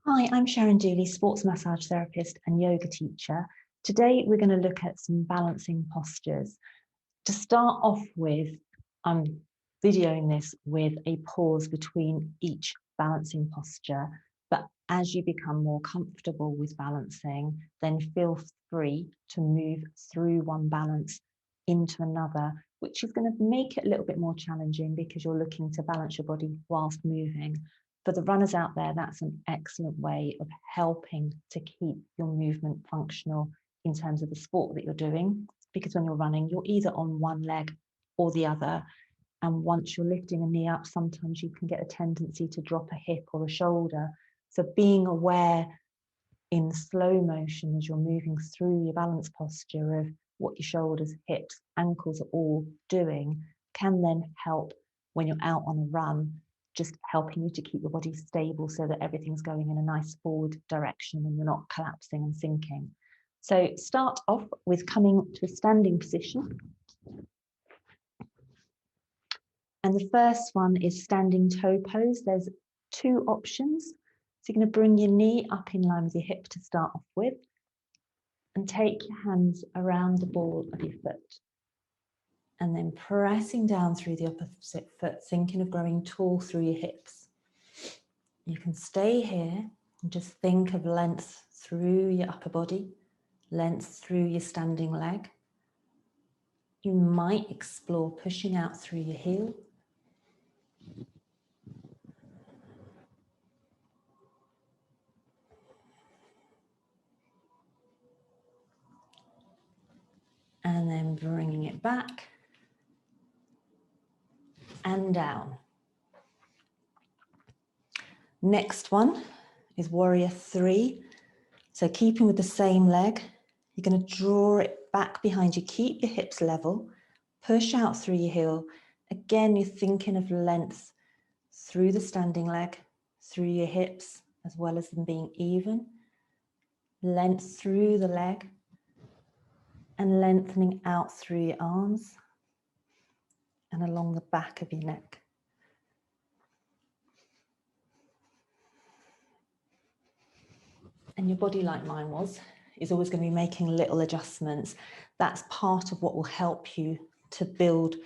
Hi, I'm Sharon Dooley, sports massage therapist and yoga teacher. Today, we're going to look at some balancing postures. To start off with, I'm videoing this with a pause between each balancing posture. But as you become more comfortable with balancing, then feel free to move through one balance into another, which is going to make it a little bit more challenging because you're looking to balance your body whilst moving. For the runners out there, that's an excellent way of helping to keep your movement functional in terms of the sport that you're doing. Because when you're running, you're either on one leg or the other. And once you're lifting a knee up, sometimes you can get a tendency to drop a hip or a shoulder. So being aware in slow motion as you're moving through your balance posture of what your shoulders, hips, ankles are all doing can then help when you're out on a run, just helping you to keep your body stable so that everything's going in a nice forward direction and you're not collapsing and sinking. So start off with coming to a standing position. And the first one is standing toe pose. There's two options. So you're going to bring your knee up in line with your hip to start off with and take your hands around the ball of your foot. And then pressing down through the opposite foot, thinking of growing tall through your hips. You can stay here and just think of length through your upper body, length through your standing leg. You might explore pushing out through your heel. And then bringing it back and down. Next one is warrior three. So keeping with the same leg, you're going to draw it back behind you. Keep your hips level, push out through your heel. Again, you're thinking of length through the standing leg, through your hips, as well as them being even. Length through the leg and lengthening out through your arms and along the back of your neck. And your body, like mine was, is always going to be making little adjustments. That's part of what will help you to build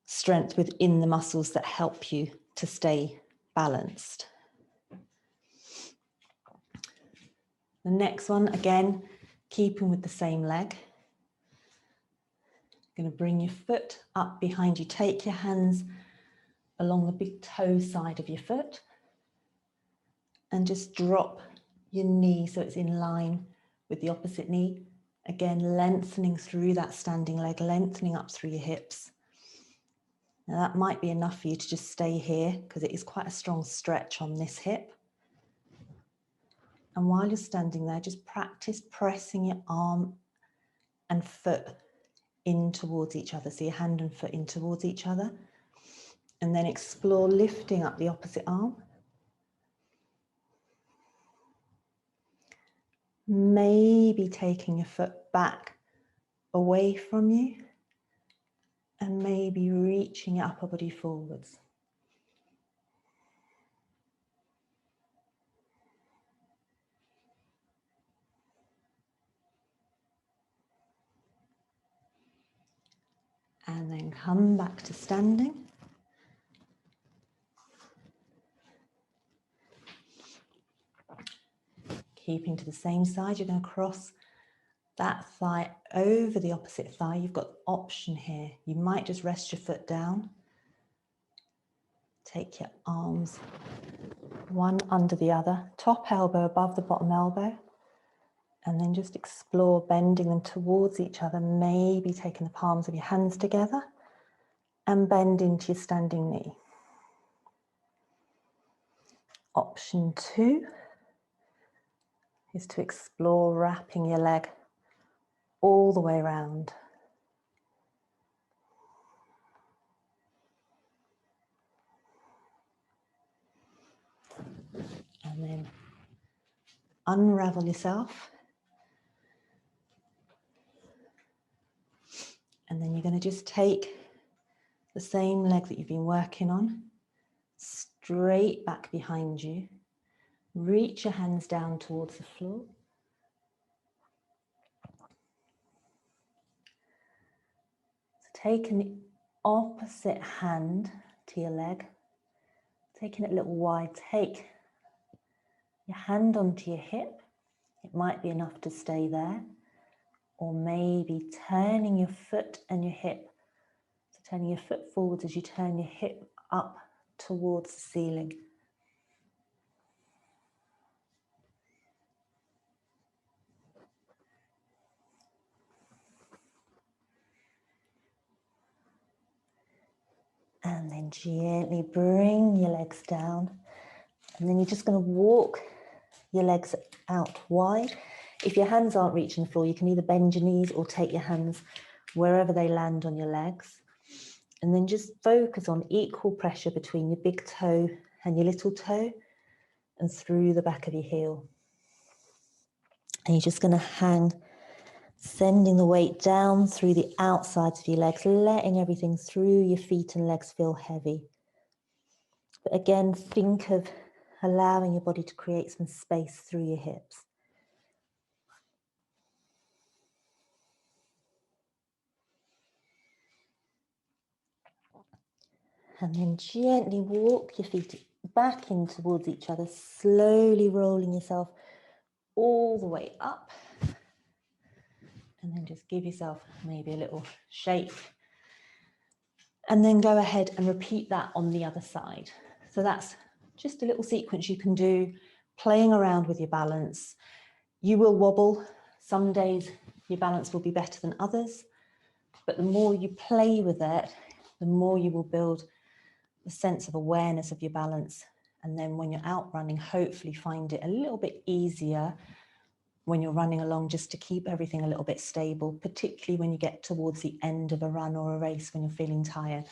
strength within the muscles that help you to stay balanced. The next one, again, keeping with the same leg. You're going to bring your foot up behind you. Take your hands along the big toe side of your foot and just drop your knee so it's in line with the opposite knee. Again, lengthening through that standing leg, lengthening up through your hips. Now that might be enough for you to just stay here because it is quite a strong stretch on this hip. And while you're standing there, just practice pressing your arm and foot in towards each other. So your hand and foot in towards each other. And then explore lifting up the opposite arm. Maybe taking your foot back away from you and maybe reaching your upper body forwards. And then come back to standing. Keeping to the same side, you're going to cross that thigh over the opposite thigh. You've got the option here. You might just rest your foot down. Take your arms one under the other, top elbow above the bottom elbow, and then just explore bending them towards each other, maybe taking the palms of your hands together and bend into your standing knee. Option two is to explore wrapping your leg all the way around. And then unravel yourself. And then you're going to just take the same leg that you've been working on straight back behind you. Reach your hands down towards the floor. So taking the opposite hand to your leg, taking it a little wide, take your hand onto your hip. It might be enough to stay there, or maybe turning your foot and your hip. So turning your foot forwards as you turn your hip up towards the ceiling. And then gently bring your legs down. And then you're just going to walk your legs out wide. If your hands aren't reaching the floor, you can either bend your knees or take your hands wherever they land on your legs. And then just focus on equal pressure between your big toe and your little toe and through the back of your heel. And you're just going to hang, sending the weight down through the outsides of your legs, letting everything through your feet and legs feel heavy. But again, think of allowing your body to create some space through your hips. And then gently walk your feet back in towards each other, slowly rolling yourself all the way up. And then just give yourself maybe a little shake. And then go ahead and repeat that on the other side. So that's just a little sequence you can do, playing around with your balance. You will wobble. Some days your balance will be better than others, but the more you play with it, the more you will build a sense of awareness of your balance. And then when you're out running, hopefully find it a little bit easier when you're running along, just to keep everything a little bit stable, particularly when you get towards the end of a run or a race when you're feeling tired.